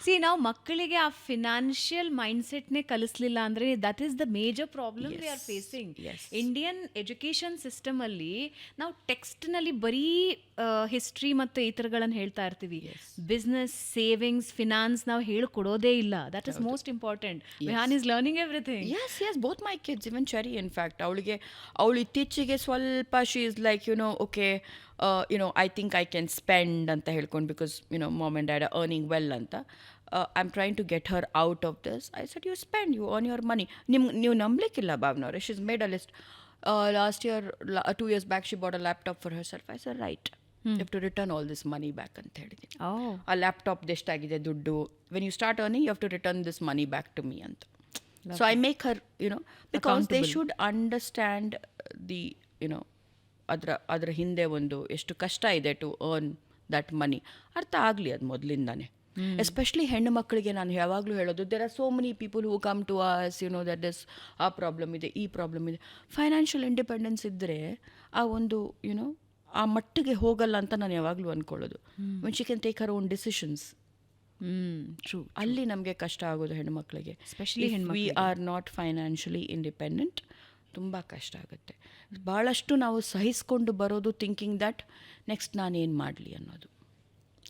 C ನಾವು ಮಕ್ಕಳಿಗೆ ಆ ಫಿನಾನ್ಷಿಯಲ್ ಮೈಂಡ್ಸೆಟ್ನೇ ಕಲಿಸ್ಲಿಲ್ಲ ಅಂದರೆ that is the major problem we are facing. Indian education system ಅಲ್ಲಿ ನಾವು ಟೆಕ್ಸ್ಟ್ನಲ್ಲಿ ಬರೀ ಹಿಸ್ಟ್ರಿ ಮತ್ತು ಈ ಥರಗಳನ್ನು ಹೇಳ್ತಾ ಇರ್ತೀವಿ. ಬಿಸ್ನೆಸ್, ಸೇವಿಂಗ್ಸ್, ಫಿನಾನ್ಸ್ ನಾವು ಹೇಳಿಕೊಡೋದೇ ಇಲ್ಲ. That is most important. Vihaan is learning everything. Yes both my kids, even Cheri in fact. ಅವಳು ಇತ್ತೀಚೆಗೆ ಸ್ವಲ್ಪ she is like okay I think I can spend ಅಂತ ಹೇಳ್ಕೊಂಡು, because mom and dad are earning well ಅಂತ. I am trying to get her out of this. I said you spend, you earn your money. ನೀವು ನಂಬಲಿಕ್ಕಿಲ್ಲ ಭಾವನವ್ರೆ, she is made a list. Last year 2 years back she bought a laptop for herself. I said right, you have to return all this money back ಅಂತ ಹೇಳಿದ್ದೀನಿ. ಆ laptop ಎಷ್ಟಾಗಿದೆ ದುಡ್ಡು, when you start earning you have to return this money back to me ಅಂತ. So I make her because they should understand the ಅದರ ಹಿಂದೆ ಒಂದು ಎಷ್ಟು ಕಷ್ಟ ಇದೆ ಟು ಅರ್ನ್ ದಟ್ ಮನಿ. ಅರ್ಥ ಆಗಲಿ ಅದು ಮೊದಲಿಂದಾನೆ. ಎಸ್ಪೆಷಲಿ ಹೆಣ್ಣು ಮಕ್ಕಳಿಗೆ ನಾನು ಯಾವಾಗಲೂ ಹೇಳೋದು, there are so many people who come to us that is ಆ ಪ್ರಾಬ್ಲಮ್ ಇದೆ, ಈ ಪ್ರಾಬ್ಲಮ್ ಇದೆ. ಫೈನಾನ್ಷಿಯಲ್ ಇಂಡಿಪೆಂಡೆನ್ಸ್ ಇದ್ದರೆ ಆ ಒಂದು ಆ ಮಟ್ಟಿಗೆ ಹೋಗಲ್ಲ ಅಂತ ನಾನು ಯಾವಾಗಲೂ ಅಂದ್ಕೊಳ್ಳೋದು. When she can take her own decisions. True. ಅಲ್ಲಿ ನಮಗೆ ಕಷ್ಟ ಆಗೋದು ಹೆಣ್ಮಕ್ಳಿಗೆ. Especially we are not financially independent, ತುಂಬ ಕಷ್ಟ ಆಗುತ್ತೆ. ಭಾಳಷ್ಟು ನಾವು ಸಹಿಸ್ಕೊಂಡು ಬರೋದು ಥಿಂಕಿಂಗ್ ದಟ್ ನೆಕ್ಸ್ಟ್ ನಾನೇನು ಮಾಡಲಿ ಅನ್ನೋದು.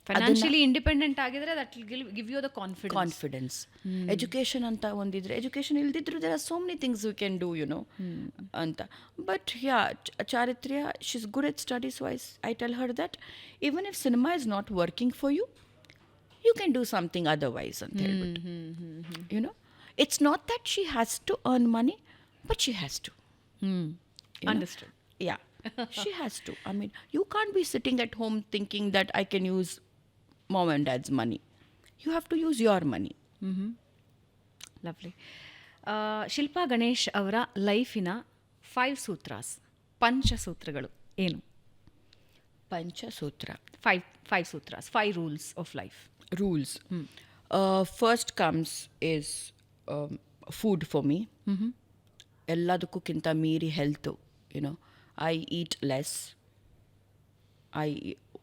ಫೈನಾನ್ಷಿಯಲಿ ಇಂಡಿಪೆಂಡೆಂಟ್ ಆಗಿದ್ರೆ that will give you the confidence. Education ಅಂತ ಒಂದಿದ್ರೆ, ಎಜುಕೇಷನ್ ಇಲ್ದಿದ್ರು there are so many things we can do ಅಂತ. But Charitrya, she is good at studies. I tell her that even if cinema is not working for you, you can do something otherwise ಅಂತ ಹೇಳ್ಬಿಟ್ಟು. It's not that she has to earn money, but she has to. Understood. Yeah. She has to. I mean, you can't be sitting at home thinking that I can use mom and dad's money. You have to use your money. Lovely. Shilpa Ganesh ಅವರ ಲೈಫಿನ 5 ಸೂತ್ರಾಸ್, ಪಂಚಸೂತ್ರಗಳು ಏನು? ಪಂಚಸೂತ್ರ, 5 sutras, 5 rules of life. Rules. First comes is food for me. ಎಲ್ಲದಕ್ಕಿಂತ ಮೀರಿ health. I eat less. I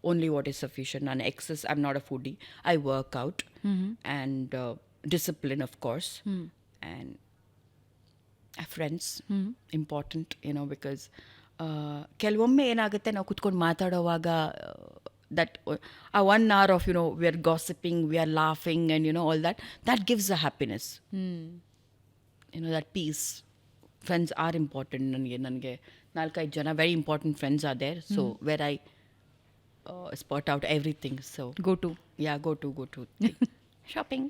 only what is sufficient. ನಾನು excess, I'm not a foodie. I work out and discipline, of course. And friends, important, because ಕೆಲವೊಮ್ಮೆ ಏನಾಗುತ್ತೆ, ನಾವು ಕುತ್ಕೊಂಡು ಮಾತಾಡೋವಾಗ that 1 hour of we are gossiping, we are laughing, and all that gives a happiness. That peace. Friends are important. ನನಗೆ 4-5 ಜನ very important friends are there, so where I spot out everything. So go to shopping.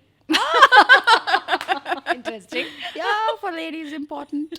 Interesting. Yeah, for ladies important.